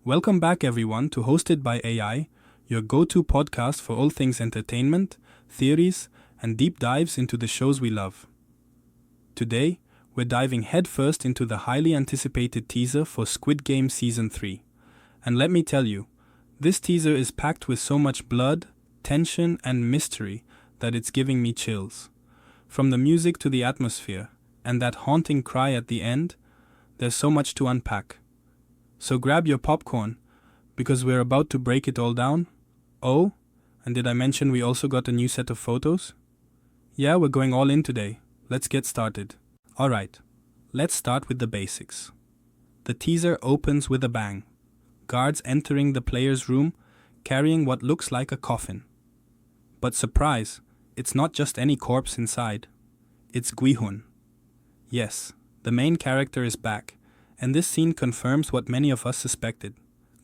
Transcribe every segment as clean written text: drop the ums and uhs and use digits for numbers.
Welcome back, everyone, to Hosted by AI, your go-to podcast for all things entertainment, theories, and deep dives into the shows we love. Today, we're diving headfirst into the highly anticipated teaser for Squid Game Season 3. And let me tell you, this teaser is packed with so much blood, tension, and mystery that it's giving me chills. From the music to the atmosphere, and that haunting cry at the end, there's so much to unpack. So grab your popcorn, because we're about to break it all down. Oh, and did I mention we also got a new set of photos? Yeah, we're going all in today. Let's get started. Alright, let's start with the basics. The teaser opens with a bang. Guards entering the player's room, carrying what looks like a coffin. But surprise, it's not just any corpse inside. It's Guihun. Yes, the main character is back, and this scene confirms what many of us suspected.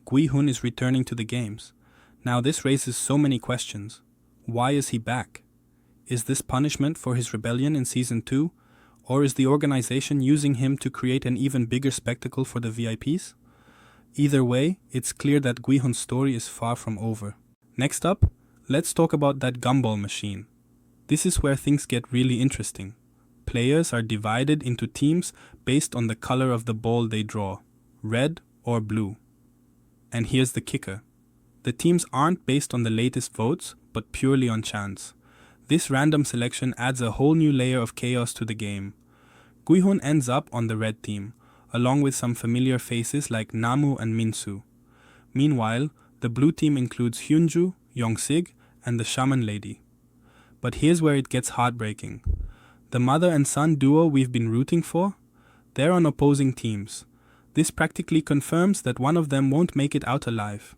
Guihun is returning to the games. Now this raises so many questions. Why is he back? Is this punishment for his rebellion in Season 2? Or is the organization using him to create an even bigger spectacle for the VIPs? Either way, it's clear that Guihun's story is far from over. Next up, let's talk about that gumball machine. This is where things get really interesting. Players are divided into teams based on the color of the ball they draw, red or blue. And here's the kicker. The teams aren't based on the latest votes, but purely on chance. This random selection adds a whole new layer of chaos to the game. Guihun ends up on the red team, along with some familiar faces like Namu and Minsu. Meanwhile, the blue team includes Hyunju, Yongsig, and the shaman lady. But here's where it gets heartbreaking. The mother and son duo we've been rooting for? They're on opposing teams. This practically confirms that one of them won't make it out alive.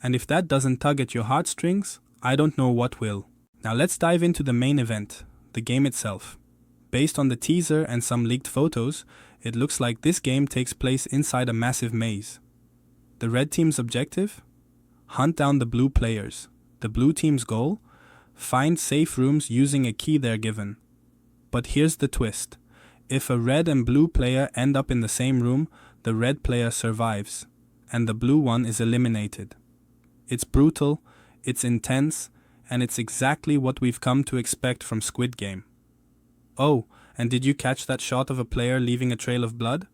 And if that doesn't tug at your heartstrings, I don't know what will. Now let's dive into the main event, the game itself. Based on the teaser and some leaked photos, it looks like this game takes place inside a massive maze. The red team's objective? Hunt down the blue players. The blue team's goal? Find safe rooms using a key they're given. But here's the twist. If a red and blue player end up in the same room, the red player survives, and the blue one is eliminated. It's brutal, it's intense, and it's exactly what we've come to expect from Squid Game. Oh, and did you catch that shot of a player leaving a trail of blood?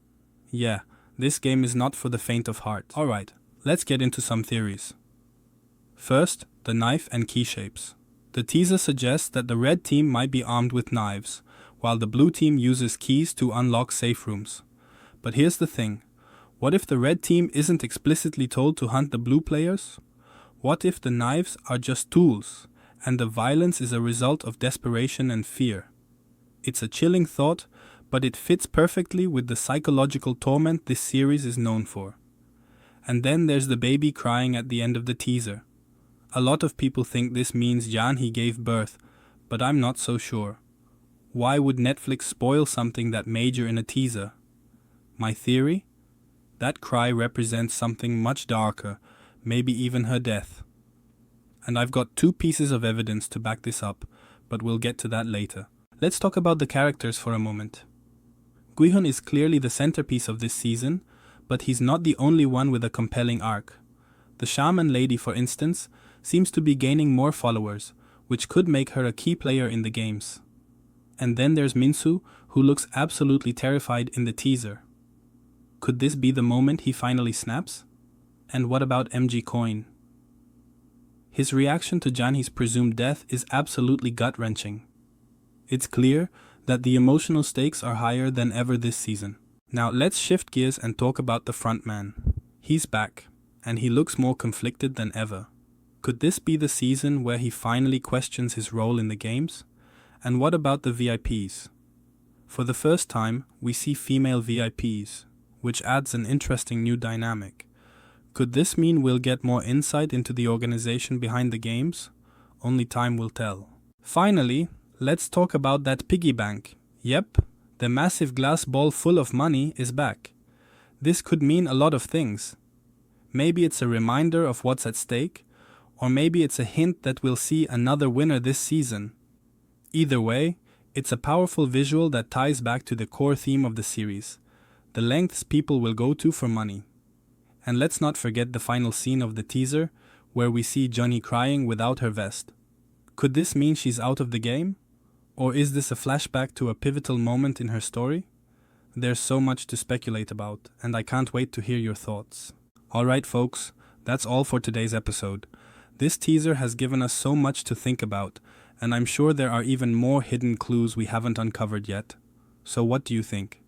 Yeah, this game is not for the faint of heart. Alright, let's get into some theories. First, the knife and key shapes. The teaser suggests that the red team might be armed with knives, while the blue team uses keys to unlock safe rooms. But here's the thing. What if the red team isn't explicitly told to hunt the blue players? What if the knives are just tools, and the violence is a result of desperation and fear? It's a chilling thought, but it fits perfectly with the psychological torment this series is known for. And then there's the baby crying at the end of the teaser. A lot of people think this means Janhee gave birth, but I'm not so sure. Why would Netflix spoil something that major in a teaser? My theory? That cry represents something much darker, maybe even her death. And I've got 2 pieces of evidence to back this up, but we'll get to that later. Let's talk about the characters for a moment. Guihun is clearly the centerpiece of this season, but he's not the only one with a compelling arc. The shaman lady, for instance, seems to be gaining more followers, which could make her a key player in the games. And then there's Minsu, who looks absolutely terrified in the teaser. Could this be the moment he finally snaps? And what about MG Coin? His reaction to Janhee's presumed death is absolutely gut-wrenching. It's clear that the emotional stakes are higher than ever this season. Now let's shift gears and talk about the Frontman. He's back, and he looks more conflicted than ever. Could this be the season where he finally questions his role in the games? And what about the VIPs? For the first time, we see female VIPs, which adds an interesting new dynamic. Could this mean we'll get more insight into the organization behind the games? Only time will tell. Finally, let's talk about that piggy bank. Yep, the massive glass ball full of money is back. This could mean a lot of things. Maybe it's a reminder of what's at stake, or maybe it's a hint that we'll see another winner this season. Either way, it's a powerful visual that ties back to the core theme of the series, the lengths people will go to for money. And let's not forget the final scene of the teaser, where we see Johnny crying without her vest. Could this mean she's out of the game? Or is this a flashback to a pivotal moment in her story? There's so much to speculate about, and I can't wait to hear your thoughts. Alright folks, that's all for today's episode. This teaser has given us so much to think about, and I'm sure there are even more hidden clues we haven't uncovered yet. So what do you think?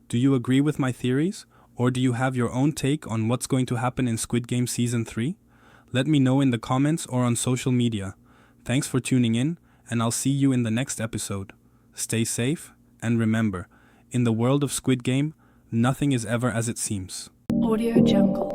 Do you agree with my theories, or do you have your own take on what's going to happen in Squid Game Season 3? Let me know in the comments or on social media. Thanks for tuning in, and I'll see you in the next episode. Stay safe, and remember, in the world of Squid Game, nothing is ever as it seems. Audio Jungle.